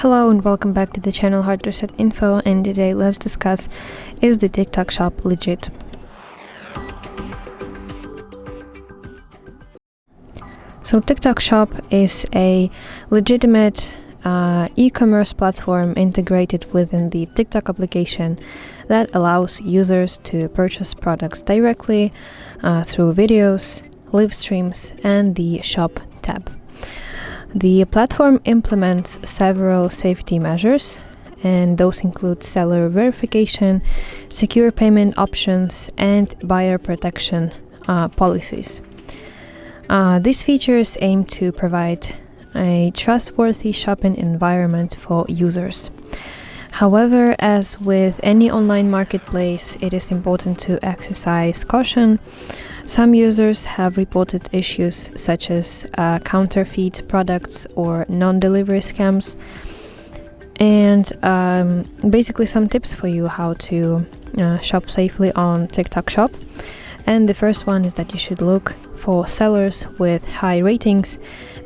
Hello and welcome back to the channel HardReset.Info, and today let's discuss, is the TikTok shop legit? So TikTok shop is a legitimate e-commerce platform integrated within the TikTok application that allows users to purchase products directly through videos, live streams, and the shop tab. The platform implements several safety measures, and those include seller verification, secure payment options, and buyer protection policies. These features aim to provide a trustworthy shopping environment for users. However, as with any online marketplace, it is important to exercise caution. Some users have reported issues such as counterfeit products or non-delivery scams. And basically some tips for you how to shop safely on TikTok shop. And the first one is that you should look for sellers with high ratings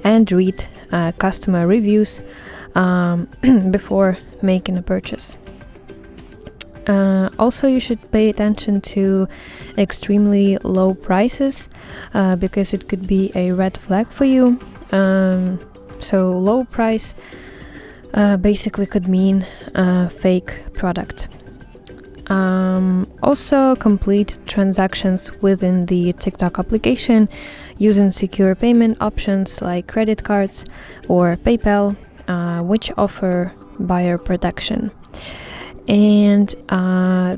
and read customer reviews before making a purchase. Also, you should pay attention to extremely low prices because it could be a red flag for you. So low price basically could mean a fake product. Also, complete transactions within the TikTok application using secure payment options like credit cards or PayPal, which offer buyer protection. And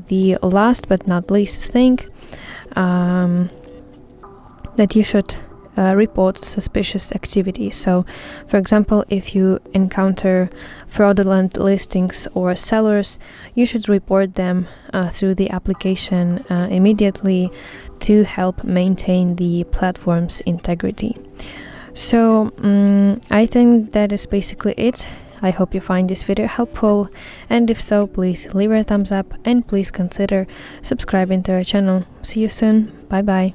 the last but not least thing, that you should report suspicious activity. So, for example, if you encounter fraudulent listings or sellers, you should report them through the application immediately to help maintain the platform's integrity. So, I think that is basically it. I hope you find this video helpful, and if so, please leave a thumbs up and please consider subscribing to our channel. See you soon. Bye bye.